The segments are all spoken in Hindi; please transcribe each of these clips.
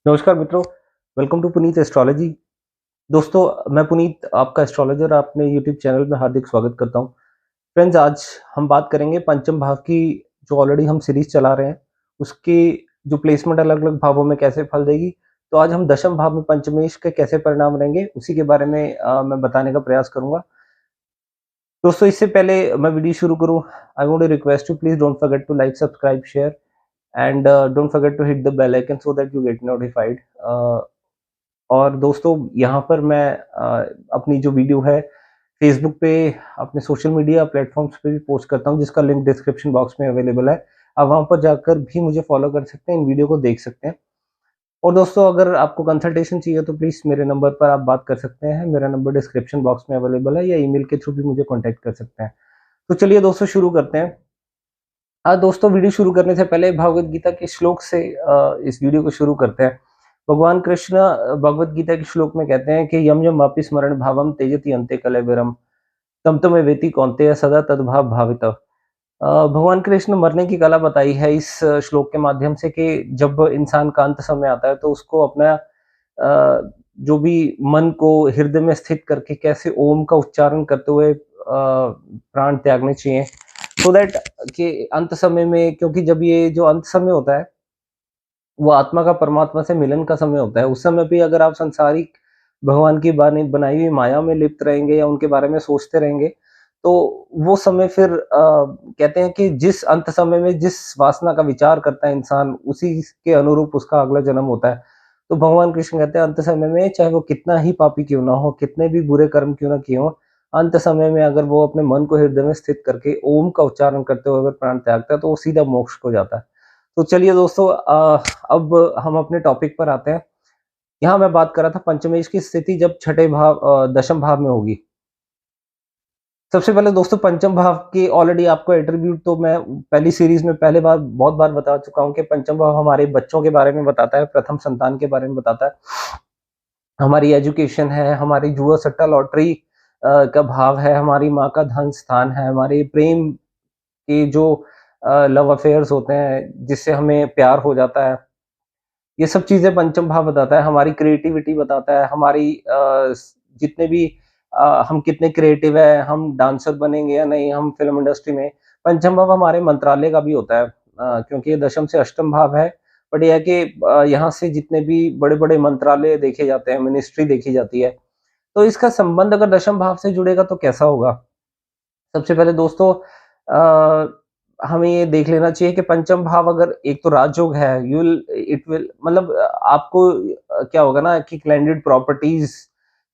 नमस्कार मित्रों, वेलकम टू पुनीत एस्ट्रोलॉजी। दोस्तों, मैं पुनीत आपका एस्ट्रोलॉजर अपने यूट्यूब चैनल में हार्दिक स्वागत करता हूं। फ्रेंड्स, आज हम बात करेंगे पंचम भाव की, जो ऑलरेडी हम सीरीज चला रहे हैं, उसकी जो प्लेसमेंट अलग-अलग भावों में कैसे फल देगी। तो आज हम दशम भाव में पंचमेश के कैसे परिणाम रहेंगे, उसी के बारे में मैं बताने का प्रयास करूँगा। दोस्तों, इससे पहले मैं वीडियो शुरू करूँ, I want to request you please don't forget to like, subscribe, share and don't forget to hit the bell icon so that you get notified. और दोस्तों, यहाँ पर मैं अपनी जो वीडियो है फेसबुक पे, अपने सोशल मीडिया प्लेटफॉर्म्स पे भी पोस्ट करता हूँ, जिसका लिंक डिस्क्रिप्शन बॉक्स में अवेलेबल है। आप वहाँ पर जाकर भी मुझे फॉलो कर सकते हैं, इन वीडियो को देख सकते हैं। और दोस्तों, अगर आपको कंसल्टेशन चाहिए तो प्लीज़ मेरे नंबर पर आप बात कर सकते हैं। मेरा नंबर डिस्क्रिप्शन बॉक्स में अवेलेबल है, या ईमेल के थ्रू भी मुझे कॉन्टैक्ट कर सकते हैं। तो चलिए दोस्तों, शुरू करते हैं। दोस्तों, वीडियो शुरू करने से पहले भगवद गीता के श्लोक से इस वीडियो को शुरू करते हैं। भगवान कृष्ण भगवद गीता के श्लोक में कहते हैं कि यम यम वापि स्मरण भावम त्यजति अन्ते कलेवरम तम तमे वेति कौन्तेय सदा तद्भाव भावितः। भगवान कृष्ण ने मरने की कला बताई है इस श्लोक के माध्यम से कि जब इंसान का अंत समय आता है तो उसको अपना जो भी मन को हृदय में स्थित करके कैसे ओम का उच्चारण करते हुए प्राण त्यागने चाहिए, सो दैट कि अंत समय में, क्योंकि जब ये जो अंत समय होता है वो आत्मा का परमात्मा से मिलन का समय होता है। उस समय भी अगर आप सांसारिक भगवान की बानी बनाई हुई माया में लिप्त रहेंगे या उनके बारे में सोचते रहेंगे, तो वो समय फिर कहते हैं कि जिस अंत समय में जिस वासना का विचार करता है इंसान, उसी के अनुरूप उसका अगला जन्म होता है। तो भगवान कृष्ण कहते हैं अंत समय में चाहे वो कितना ही पापी क्यों ना हो, कितने भी बुरे कर्म क्यों ना किए हों, अंत समय में अगर वो अपने मन को हृदय में स्थित करके ओम का उच्चारण करते हुए अगर प्राण त्यागता है तो वो सीधा मोक्ष को जाता है। तो चलिए दोस्तों, अब हम अपने टॉपिक पर आते हैं। यहाँ मैं बात कर रहा था पंचमेश की स्थिति जब छठे भाव दशम भाव में होगी। सबसे पहले दोस्तों, पंचम भाव की ऑलरेडी आपको एट्रीब्यूट तो मैं पहली सीरीज में पहले बार बहुत बार बता चुका हूँ कि पंचम भाव हमारे बच्चों के बारे में बताता है, प्रथम संतान के बारे में बताता है, हमारी एजुकेशन है, हमारी जुआ सट्टा लॉटरी का भाव है, हमारी माँ का धन स्थान है, हमारे प्रेम के जो लव अफेयर्स होते हैं जिससे हमें प्यार हो जाता है, ये सब चीज़ें पंचम भाव बताता है। हमारी क्रिएटिविटी बताता है, हमारी जितने भी हम कितने क्रिएटिव हैं, हम डांसर बनेंगे या नहीं, हम फ़िल्म इंडस्ट्री में। पंचम भाव हमारे मंत्रालय का भी होता है, क्योंकि ये दशम से अष्टम भाव है। बट ये है कि यहाँ से जितने भी बड़े-बड़े मंत्रालय देखे जाते हैं, मिनिस्ट्री देखी जाती है। तो इसका संबंध अगर दशम भाव से जुड़ेगा तो कैसा होगा? सबसे पहले दोस्तों, हमें ये देख लेना चाहिए कि पंचम भाव अगर एक तो राजयोग है, यू विल इट विल मतलब आपको क्या होगा ना कि लैंडेड प्रॉपर्टीज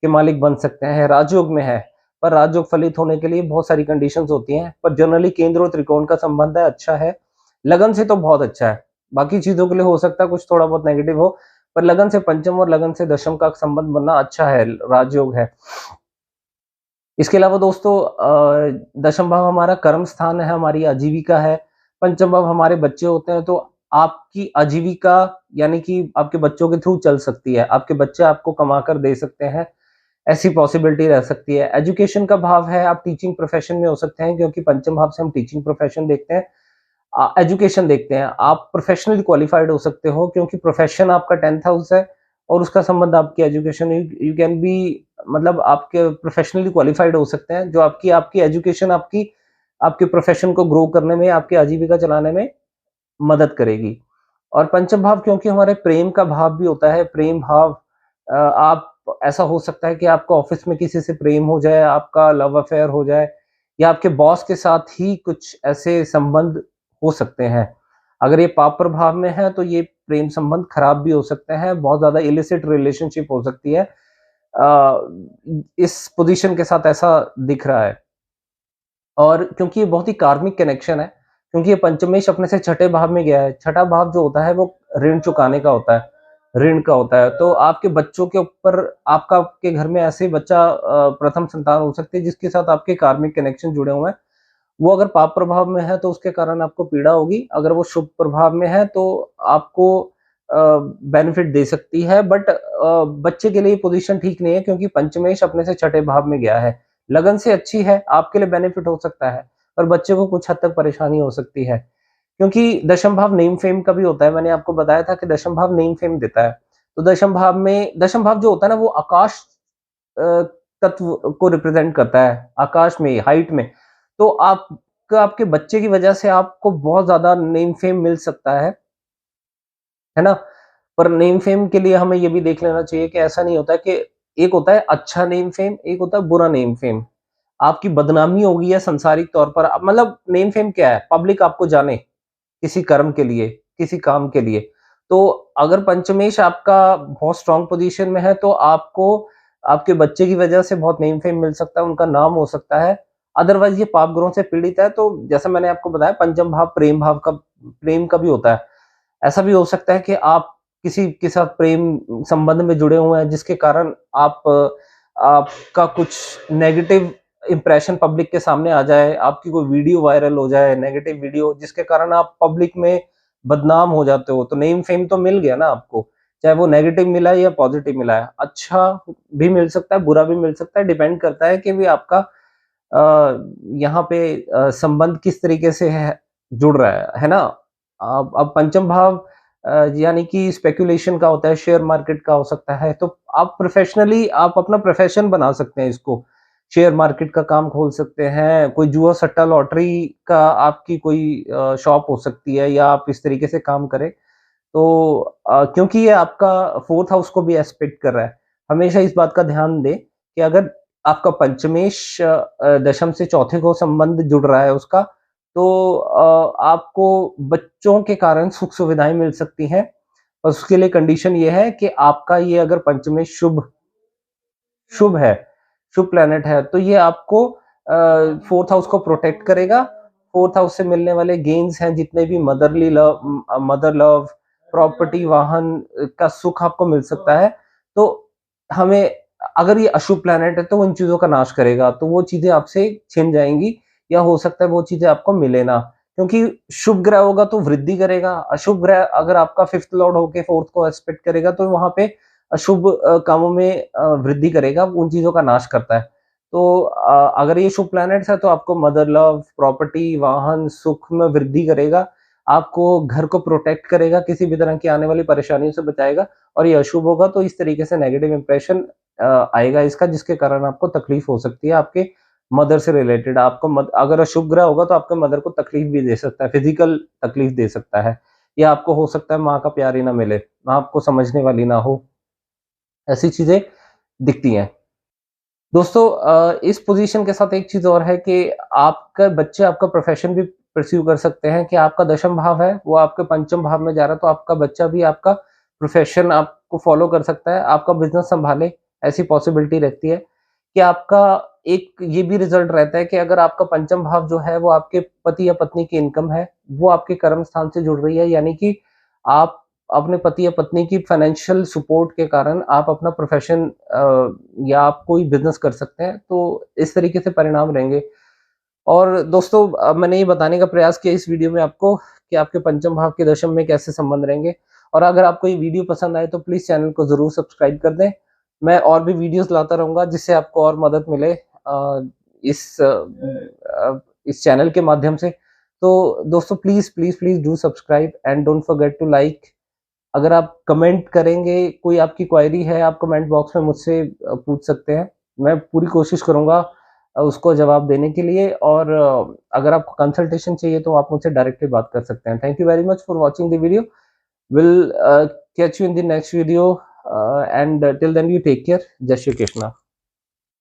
के मालिक बन सकते हैं, राजयोग में है। पर राजयोग फलित होने के लिए बहुत सारी कंडीशंस होती हैं, पर जनरली केंद्र और त्रिकोण का संबंध है, अच्छा है। लगन से तो बहुत अच्छा है, बाकी चीजों के लिए हो सकता है कुछ थोड़ा बहुत नेगेटिव हो, पर लगन से पंचम और लगन से दशम का संबंध बनना अच्छा है, राजयोग है। इसके अलावा दोस्तों, दशम भाव हमारा कर्म स्थान है, हमारी आजीविका है। पंचम भाव हमारे बच्चे होते हैं, तो आपकी आजीविका यानी कि आपके बच्चों के थ्रू चल सकती है। आपके बच्चे आपको कमा कर दे सकते हैं, ऐसी पॉसिबिलिटी रह सकती है। एजुकेशन का भाव है, आप टीचिंग प्रोफ़ेशन में हो सकते हैं, क्योंकि पंचम भाव से हम टीचिंग प्रोफ़ेशन देखते हैं। एजुकेशन देखते हैं, आप प्रोफ़ेशनली क्वालिफ़ाइड हो सकते हो, क्योंकि प्रोफ़ेशन आपका 10th हाउस है और उसका संबंध आपकी education, you you can be मतलब आपके प्रोफ़ेशनली क्वालिफ़ाइड हो सकते हैं, जो आपकी आपकी एजुकेशन आपकी आपके प्रोफ़ेशन को ग्रो करने में, आपकी आजीविका चलाने में मदद करेगी। और पंचम भाव क्योंकि हमारे प्रेम का भाव भी होता है, प्रेम भाव आप ऐसा हो सकता है कि आपको ऑफ़िस में किसी से प्रेम हो जाए, आपका लव अफ़ेयर हो जाए, या आपके बॉस के साथ ही कुछ ऐसे संबंध हो सकते हैं। अगर ये पाप प्रभाव में है तो ये प्रेम संबंध खराब भी हो सकते हैं, बहुत ज़्यादा इलिसिट रिलेशनशिप हो सकती है। इस पोज़ीशन के साथ ऐसा दिख रहा है। और क्योंकि ये बहुत ही कार्मिक कनेक्शन है, क्योंकि ये पंचमेश अपने से छठे भाव में गया है। छठा भाव जो होता है वो ऋण चुकाने का होता है, ऋण का होता है। तो आपके बच्चों के ऊपर, आपका आपके घर में ऐसे ही बच्चा प्रथम संतान हो सकती है जिसके साथ आपके कार्मिक कनेक्शन जुड़े हुए हैं। वो अगर पाप प्रभाव में है तो उसके कारण आपको पीड़ा होगी, अगर वो शुभ प्रभाव में है तो आपको बेनिफिट दे सकती है। बट बच्चे के लिए पोज़ीशन ठीक नहीं है, क्योंकि पंचमेश अपने से छठे भाव में गया है। लगन से अच्छी है, आपके लिए बेनिफिट हो सकता है, पर बच्चे को कुछ हद तक परेशानी हो सकती है। क्योंकि दशम भाव नेम फेम का भी होता है, मैंने आपको बताया था कि दशम भाव नेम फेम देता है। तो दशम भाव जो होता है ना वो आकाश तत्व को रिप्रेजेंट करता है, आकाश में, हाइट में। तो आपके बच्चे की वजह से आपको बहुत ज़्यादा नेम फेम मिल सकता है ना? पर नेम फेम के लिए हमें ये भी देख लेना चाहिए कि ऐसा नहीं होता कि एक होता है अच्छा नेम फेम, एक होता है बुरा नेम फेम। आपकी बदनामी होगी या सांसारिक तौर पर मतलब नेम फेम क्या है? पब्लिक आपको जाने, किसी कर्म के लिए, किसी काम के लिए। तो अगर पंचमेश आपका बहुत स्ट्रॉन्ग पोज़ीशन में है तो आपको आपके बच्चे की वजह से बहुत नेम फेम मिल सकता है, उनका नाम हो सकता है। अदरवाइज़ ये पाप ग्रहों से पीड़ित है तो जैसा मैंने आपको बताया पंचम भाव प्रेम का भी होता है। ऐसा भी हो सकता है कि आप किसी के साथ प्रेम संबंध में जुड़े हुए हैं जिसके कारण आपका कुछ नेगेटिव इंप्रेशन पब्लिक के सामने आ जाए, आपकी कोई वीडियो वायरल हो जाए, नेगेटिव वीडियो जिसके कारण आप पब्लिक में बदनाम हो जाते हो, तो नेम फेम तो मिल गया ना आपको, चाहे वो नेगेटिव मिला है या पॉजिटिव मिला है। अच्छा भी मिल सकता है, बुरा भी मिल सकता है, डिपेंड करता है कि भी आपका यहाँ पे संबंध किस तरीके से जुड़ रहा है ना? अब पंचम भाव यानी कि स्पेकुलेशन का होता है, शेयर मार्केट का हो सकता है, तो आप अपना प्रोफ़ेशन बना सकते हैं इसको। शेयर मार्केट का काम खोल सकते हैं, कोई जुआ सट्टा लॉटरी का आपकी कोई शॉप हो सकती है या आप इस तरीके से काम करें। तो क्योंकि ये आपका 4th हाउस को भी एस्पेक्ट कर रहा है, हमेशा इस बात का ध्यान दें कि अगर आपका पंचमेश दशम से चौथे को संबंध जुड़ रहा है उसका, तो आपको बच्चों के कारण सुख-सुविधाएँ मिल सकती हैं। और उसके लिए कंडीशन ये है कि आपका ये अगर पंचमेश शुभ है, शुभ प्लैनेट है, तो ये आपको 4th हाउस को प्रोटेक्ट करेगा। 4th हाउस से मिलने वाले गेन्स हैं जितने भी मदर लव, प्रॉपर्टी, वाहन का सुख आपको मिल सकता है। तो हमें अगर ये अशुभ प्लैनेट है तो वो इन चीज़ों का नाश करेगा, तो वो चीज़ें आपसे छिन जाएँगी या हो सकता है वो चीज़ें आपको मिले ना। क्योंकि शुभ ग्रह होगा तो वृद्धि करेगा, अशुभ ग्रह अगर आपका 5th लॉर्ड होके 4th को एस्पेक्ट करेगा तो वहाँ पे अशुभ कामों में वृद्धि करेगा, उन चीज़ों का नाश करता है। तो अगर ये शुभ प्लैनेट्स है तो आपको मदर लव, प्रॉपर्टी, वाहन, सुख में वृद्धि करेगा, आपको घर को प्रोटेक्ट करेगा, किसी भी तरह की आने वाली परेशानियों से बचाएगा और ये अशुभ होगा तो इस तरीके से नेगेटिव इंप्रेशन आएगा इसका जिसके कारण आपको तकलीफ हो सकती है आपके मदर से रिलेटेड। आपको अगर अशुभ ग्रह होगा तो आपके मदर को तकलीफ भी दे सकता है, फिज़िकल तकलीफ दे सकता है या आपको हो सकता है माँ का प्यार ही ना मिले, माँ आपको समझने वाली ना हो। ऐसी चीज़ें दिखती हैं। दोस्तों इस पोज़ीशन के साथ एक चीज़ और है कि आपका बच्चे आपका प्रोफ़ेशन भी परस्यू कर सकते हैं कि आपका दशम भाव है, वो आपके पंचम भाव में जा रहा है, तो आपका बच्चा भी आपका प्रोफ़ेशन आपको फ़ॉलो कर सकता है, आपका बिज़नेस सँभाले, ऐसी पॉसिबिलिटी रहती है कि आपका एक ये भी रिज़ल्ट रहता है कि अगर आपका पंचम भाव जो है, वो आपके पति या पत्नी की इनकम है, वो आपके कर्म स्थान से जुड़ रही है, यानी कि आप अपने पति या पत्नी की फाइनेंशियल सपोर्ट के कारण आप अपना प्रोफ़ेशन या आप कोई बिज़नेस कर सकते हैं, तो इस तरीके से परिणाम रहेंगे। और दोस्तों मैंने ये बताने का प्रयास किया इस वीडियो में आपको कि आपके पंचम भाव के दशम में कैसे संबंध रहेंगे और अगर आपको ये वीडियो पसंद आए तो प्लीज़ चैनल को ज़रूर सब्सक्राइब कर दें। मैं और भी वीडियोज़ लाता रहूँगा जिससे आपको और मदद मिले इस चैनल के माध्यम से। तो दोस्तों please do subscribe and don't forget to like. अगर आप कमेंट करेंगे, कोई आपकी क्वेरी है, आप कमेंट बॉक्स में मुझसे पूछ सकते हैं। मैं पूरी कोशिश करूँगा उसको जवाब देने के लिए और अगर आपको कंसल्टेशन चाहिए तो आप मुझसे डायरेक्टली बात कर सकते हैं। Thank you very much for watching the video. Will catch you in the next video and till then you take care. जय श्री कृष्णा।